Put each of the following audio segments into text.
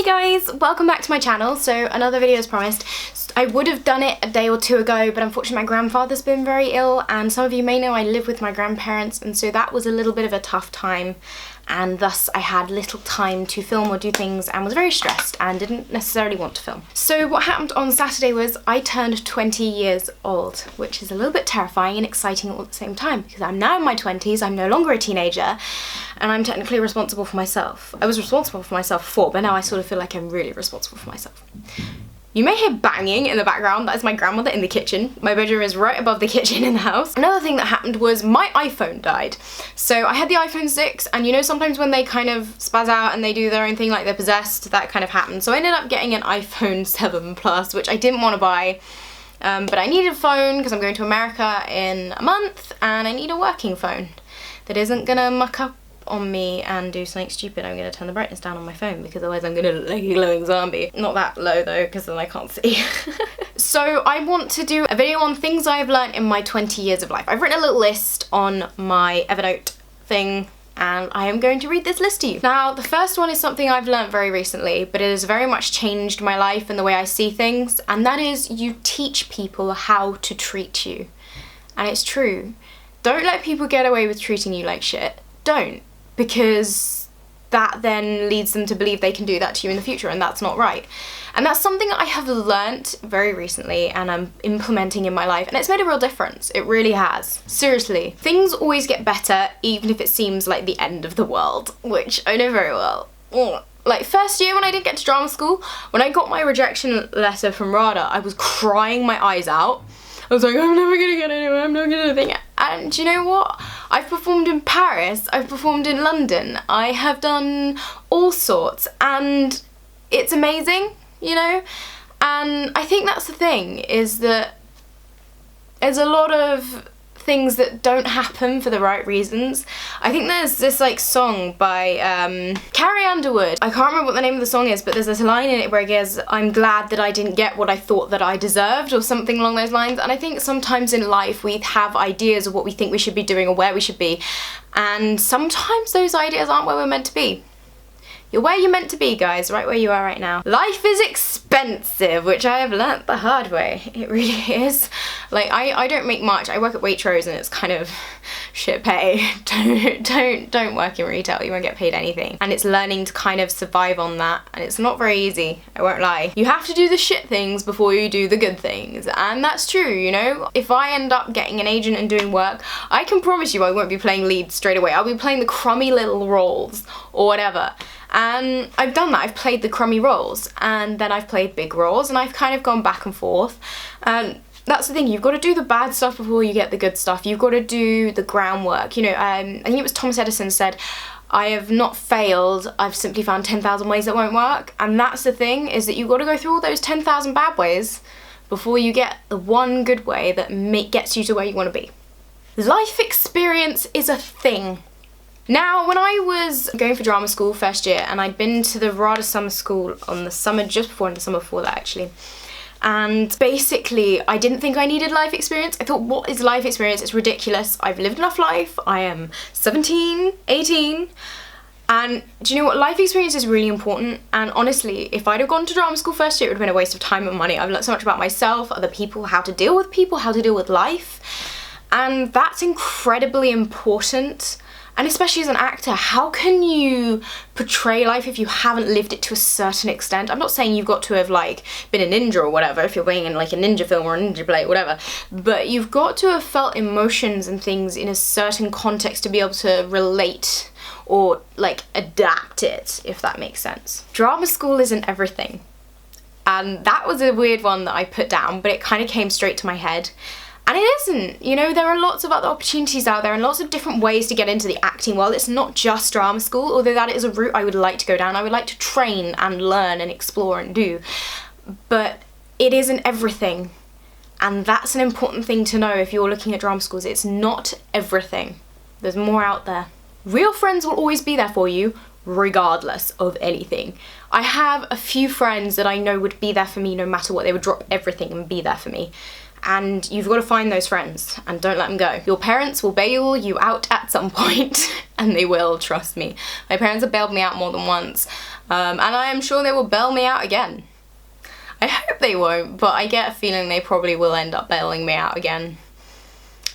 Hey guys, welcome back to my channel. So another video as promised. I would have done it a day or two ago, but unfortunately my grandfather's been very ill, and some of you may know I live with my grandparents, and so that was a little bit of a tough time, and thus I had little time to film or do things and was very stressed and didn't necessarily want to film. So what happened on Saturday was I turned 20 years old, which is a little bit terrifying and exciting all at the same time, because I'm now in my 20s, I'm no longer a teenager, and I'm technically responsible for myself. I was responsible for myself before, but now I sort of feel like I'm really responsible for myself. You may hear banging in the background. That is my grandmother in the kitchen. My bedroom is right above the kitchen in the house. Another thing that happened was my iPhone died. So I had the iPhone 6, and you know sometimes when they kind of spaz out and they do their own thing, like they're possessed, that kind of happened. So I ended up getting an iPhone 7 Plus, which I didn't want to buy. But I needed a phone because I'm going to America in a month, and I need a working phone that isn't gonna muck up on me and do something stupid. I'm gonna turn the brightness down on my phone because otherwise I'm gonna look like a glowing zombie. Not that low though, because then I can't see. So I want to do a video on things I've learned in my 20 years of life. I've written a little list on my Evernote thing, and I am going to read this list to you. Now, the first one is something I've learned very recently, but it has very much changed my life and the way I see things, and that is you teach people how to treat you. And it's true. Don't let people get away with treating you like shit. Don't. Because that then leads them to believe they can do that to you in the future, and that's not right. And that's something I have learnt very recently and I'm implementing in my life, and it's made a real difference. It really has. Seriously. Things always get better even if it seems like the end of the world, which I know very well. Like first year when I didn't get to drama school, when I got my rejection letter from RADA, I was crying my eyes out. I was like, I'm never gonna get anywhere, I'm never gonna do anything. And do you know what? I've performed in Paris, I've performed in London, I have done all sorts, and it's amazing, you know? And I think that's the thing, is that there's a lot of things that don't happen for the right reasons. I think there's this like song by Carrie Underwood. I can't remember what the name of the song is, but there's this line in it where it goes, I'm glad that I didn't get what I thought that I deserved, or something along those lines. And I think sometimes in life we have ideas of what we think we should be doing or where we should be, and sometimes those ideas aren't where we're meant to be. You're where you're meant to be, guys, right where you are right now. Life is expensive, which I have learnt the hard way. It really is. Like, I don't make much. I work at Waitrose and it's kind of shit pay. Don't work in retail, you won't get paid anything. And it's learning to kind of survive on that, and it's not very easy, I won't lie. You have to do the shit things before you do the good things, and that's true, you know? If I end up getting an agent and doing work, I can promise you I won't be playing leads straight away. I'll be playing the crummy little roles or whatever. And I've done that. I've played the crummy roles, and then I've played big roles, and I've kind of gone back and forth. And that's the thing, you've got to do the bad stuff before you get the good stuff. You've got to do the groundwork. You know, I think it was Thomas Edison said, I have not failed, I've simply found 10,000 ways that won't work. And that's the thing, is that you've got to go through all those 10,000 bad ways before you get the one good way that gets you to where you want to be. Life experience is a thing. Now, when I was going for drama school first year, and I'd been to the RADA summer school on the summer just before and the summer before that actually, and basically I didn't think I needed life experience. I thought, what is life experience? It's ridiculous. I've lived enough life. I am 17, 18, and do you know what? Life experience is really important, and honestly, if I'd have gone to drama school first year, it would have been a waste of time and money. I've learned so much about myself, other people, how to deal with people, how to deal with life, and that's incredibly important. And especially as an actor, how can you portray life if you haven't lived it to a certain extent? I'm not saying you've got to have like been a ninja or whatever, if you're being in like a ninja film or a ninja play, whatever, but you've got to have felt emotions and things in a certain context to be able to relate or like adapt it, if that makes sense. Drama school isn't everything. And that was a weird one that I put down, but it kind of came straight to my head. And it isn't, you know, there are lots of other opportunities out there and lots of different ways to get into the acting world. It's not just drama school, although that is a route I would like to go down. I would like to train and learn and explore and do, but it isn't everything. And that's an important thing to know if you're looking at drama schools. It's not everything. There's more out there. Real friends will always be there for you, regardless of anything. I have a few friends that I know would be there for me no matter what. They would drop everything and be there for me. and you've got to find those friends and don't let them go. Your parents will bail you out at some point, and they will, trust me. My parents have bailed me out more than once, and I am sure they will bail me out again. I hope they won't, but I get a feeling they probably will end up bailing me out again.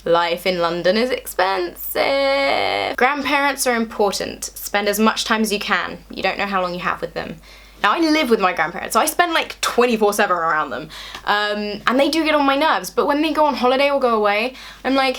Life in London is expensive. Grandparents are important. Spend as much time as you can. You don't know how long you have with them. Now, I live with my grandparents, so I spend like 24/7 around them. And they do get on my nerves, but when they go on holiday or go away, I'm like,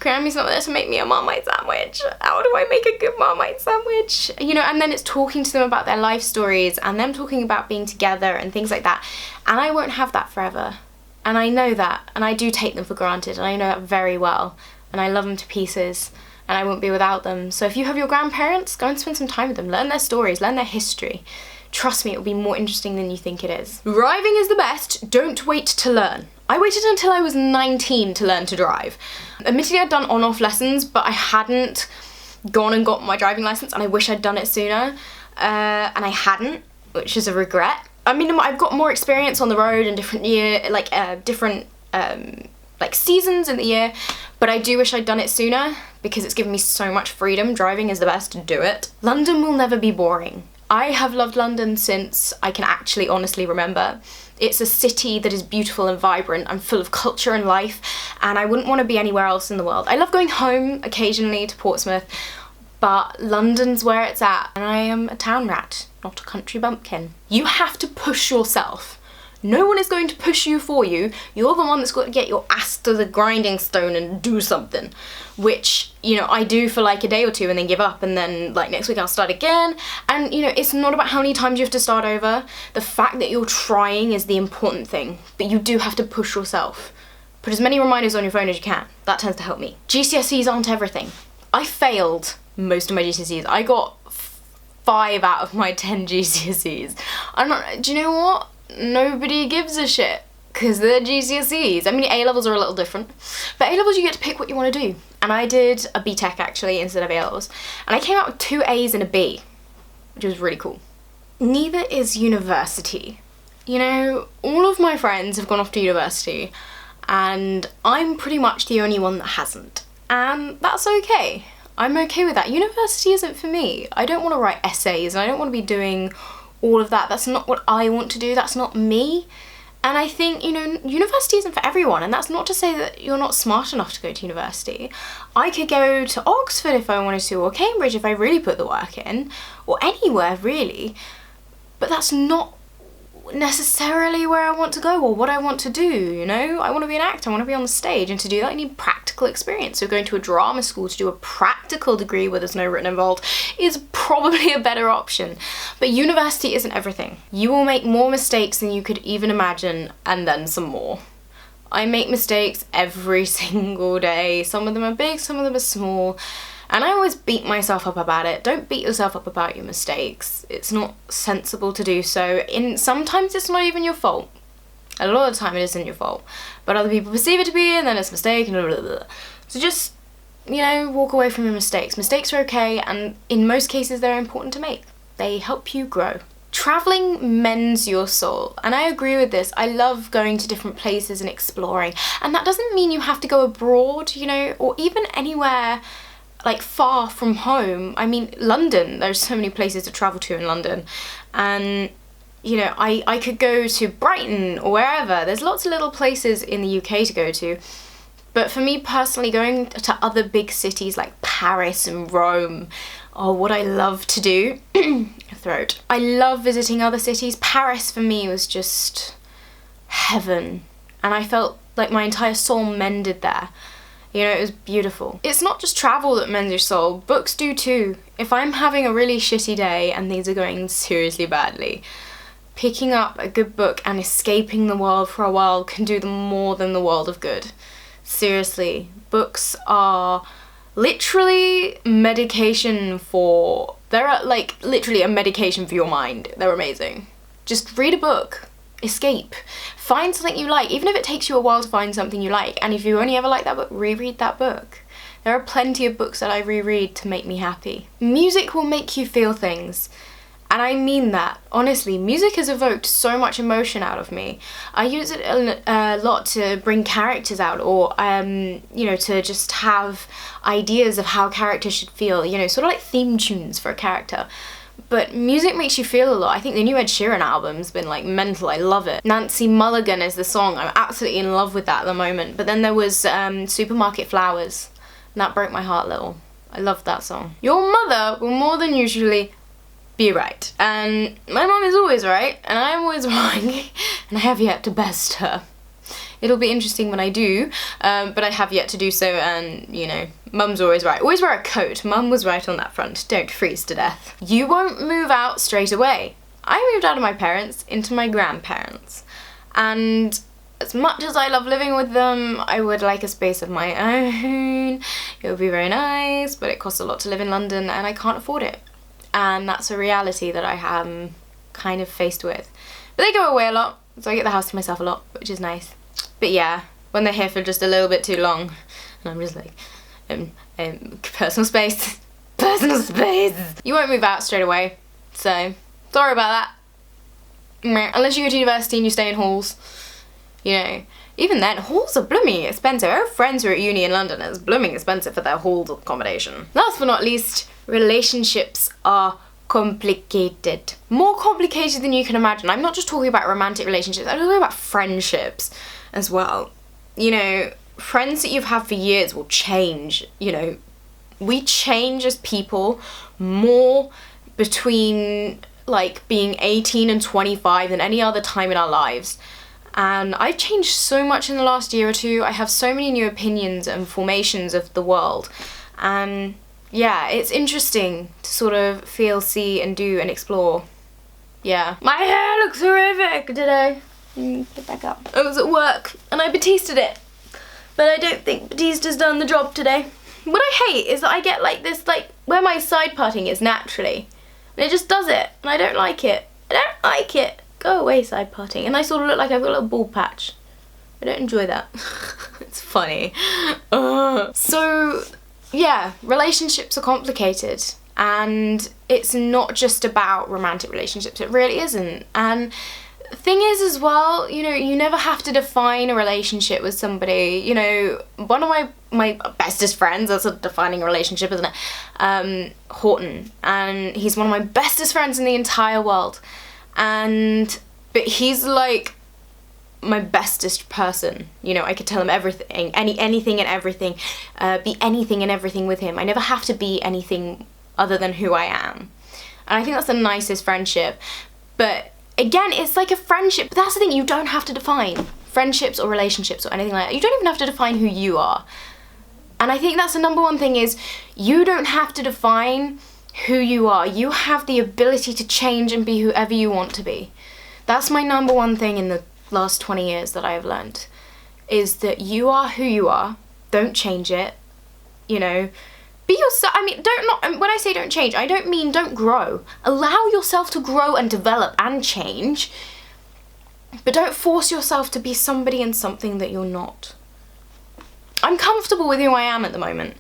Grammy's not there to make me a Marmite sandwich. How do I make a good Marmite sandwich? You know, and then it's talking to them about their life stories and them talking about being together and things like that. And I won't have that forever. And I know that, and I do take them for granted, and I know that very well, and I love them to pieces, and I won't be without them. So if you have your grandparents, go and spend some time with them, learn their stories, learn their history. Trust me, it will be more interesting than you think it is. Driving is the best, don't wait to learn. I waited until I was 19 to learn to drive. Admittedly, I'd done on-off lessons, but I hadn't gone and got my driving license, and I wish I'd done it sooner, and I hadn't, which is a regret. I mean, I've got more experience on the road in different seasons in the year, but I do wish I'd done it sooner because it's given me so much freedom. Driving is the best, do it. London will never be boring. I have loved London since I can actually honestly remember. It's a city that is beautiful and vibrant and full of culture and life, and I wouldn't want to be anywhere else in the world. I love going home occasionally to Portsmouth, but London's where it's at, and I am a town rat, not a country bumpkin. You have to push yourself. No one is going to push you for you. You're the one that's got to get your ass to the grinding stone and do something. Which, you know, I do for like a day or two and then give up, and then like next week I'll start again. And you know, it's not about how many times you have to start over. The fact that you're trying is the important thing, but you do have to push yourself. Put as many reminders on your phone as you can. That tends to help me. GCSEs aren't everything. I failed most of my GCSEs. I got 5 out of my 10 GCSEs. Do you know what? Nobody gives a shit, because they're GCSEs. I mean, A-levels are a little different, but A-levels you get to pick what you want to do. And I did a BTEC actually instead of A-levels, and I came out with 2 A's and a B, which was really cool. Neither is university. You know, all of my friends have gone off to university, and I'm pretty much the only one that hasn't. And that's okay. I'm okay with that. University isn't for me. I don't want to write essays, and I don't want to be doing all of that. That's not what I want to do. That's not me. And I think, you know, university isn't for everyone, and that's not to say that you're not smart enough to go to university. I could go to Oxford if I wanted to, or Cambridge if I really put the work in, or anywhere really, but that's not necessarily where I want to go or what I want to do, you know? I want to be an actor, I want to be on the stage, and to do that I need practical experience. So going to a drama school to do a practical degree where there's no written involved is probably a better option. But university isn't everything. You will make more mistakes than you could even imagine, and then some more. I make mistakes every single day. Some of them are big, some of them are small. And I always beat myself up about it. Don't beat yourself up about your mistakes. It's not sensible to do so. Sometimes it's not even your fault. A lot of the time it isn't your fault. But other people perceive it to be, and then it's a mistake, and blah, blah, blah. So just, you know, walk away from your mistakes. Mistakes are okay, and in most cases they're important to make. They help you grow. Traveling mends your soul, and I agree with this. I love going to different places and exploring. And that doesn't mean you have to go abroad, you know, or even anywhere like far from home. I mean, London, there's so many places to travel to in London, and you know, I could go to Brighton or wherever. There's lots of little places in the UK to go to, but for me personally, going to other big cities like Paris and Rome are what I love to do. Throat. I love visiting other cities. Paris for me was just heaven, and I felt like my entire soul mended there. You know, it was beautiful. It's not just travel that mends your soul, books do too. If I'm having a really shitty day and things are going seriously badly, picking up a good book and escaping the world for a while can do them more than the world of good. Seriously, books are literally medication for... They're like literally a medication for your mind. They're amazing. Just read a book. Escape. Find something you like, even if it takes you a while to find something you like, and if you only ever like that book, reread that book. There are plenty of books that I reread to make me happy. Music will make you feel things, And I mean that. Honestly, music has evoked so much emotion out of me. I use it a lot to bring characters out, or, you know, to just have ideas of how characters should feel, you know, sort of like theme tunes for a character. But music makes you feel a lot. I think the new Ed Sheeran album's been like mental. I love it. Nancy Mulligan is the song. I'm absolutely in love with that at the moment. But then there was Supermarket Flowers, and that broke my heart a little. I loved that song. Your mother will more than usually be right. And my mom is always right, and I'm always wrong, and I have yet to best her. It'll be interesting when I do, but I have yet to do so, and, you know, mum's always right. Always wear a coat. Mum was right on that front. Don't freeze to death. You won't move out straight away. I moved out of my parents into my grandparents, and as much as I love living with them, I would like a space of my own. It would be very nice, but it costs a lot to live in London, and I can't afford it. And that's a reality that I am kind of faced with. But they go away a lot, so I get the house to myself a lot, which is nice. But yeah, when they're here for just a little bit too long, and I'm just like, personal space, personal space. You won't move out straight away, so sorry about that. Unless you go to university and you stay in halls, you know. Even then, halls are blooming expensive. I have friends who are at uni in London, and it's blooming expensive for their halls accommodation. Last but not least, relationships are complicated. More complicated than you can imagine. I'm not just talking about romantic relationships, I'm talking about friendships as well. You know, friends that you've had for years will change, you know. We change as people more between like being 18 and 25 than any other time in our lives. And I've changed so much in the last year or two. I have so many new opinions and formations of the world. And yeah, it's interesting to sort of feel, see and do and explore. Yeah. My hair looks horrific today. Get back up. I was at work and I Batistaed it. But I don't think Batista's done the job today. What I hate is that I get like this, like, where my side parting is naturally. And it just does it. And I don't like it. I don't like it. Go away, side parting. And I sort of look like I've got a little bald patch. I don't enjoy that. It's funny. So, yeah, relationships are complicated. And it's not just about romantic relationships. It really isn't. And the thing is as well, you know, you never have to define a relationship with somebody. You know, one of my bestest friends, that's a defining a relationship, isn't it? Horton. And he's one of my bestest friends in the entire world. But he's like my bestest person, you know. I could tell him everything, anything and everything, be anything and everything with him. I never have to be anything other than who I am. And I think that's the nicest friendship. But again, it's like a friendship, but that's the thing, you don't have to define friendships or relationships or anything like that. You don't even have to define who you are. And I think that's the number one thing, is you don't have to define who you are. You have the ability to change and be whoever you want to be. That's my number one thing in the last 20 years that I have learned, is that you are who you are. Don't change it. You know, be yourself. I mean, when I say don't change, I don't mean don't grow. Allow yourself to grow and develop and change, but don't force yourself to be somebody and something that you're not. I'm comfortable with who I am at the moment,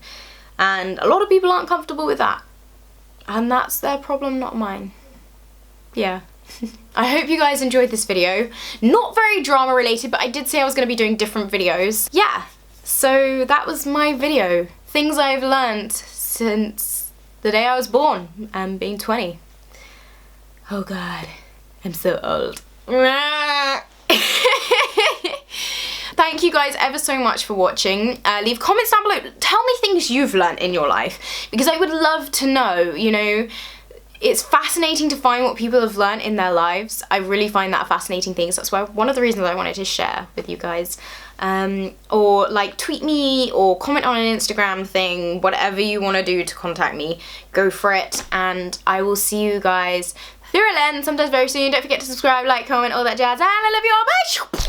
and a lot of people aren't comfortable with that. And that's their problem, not mine. Yeah. I hope you guys enjoyed this video. Not very drama related, but I did say I was going to be doing different videos. Yeah, so that was my video. Things I've learned since the day I was born, and being 20. Oh god, I'm so old. Thank you guys ever so much for watching. Leave comments down below. Tell me things you've learnt in your life, because I would love to know, you know. It's fascinating to find what people have learnt in their lives. I really find that a fascinating thing, so that's why one of the reasons I wanted to share with you guys. Or like tweet me or comment on an Instagram thing, whatever you want to do to contact me, go for it. And I will see you guys through a lens sometimes very soon. Don't forget to subscribe, like, comment, all that jazz, and I love you all. Bye!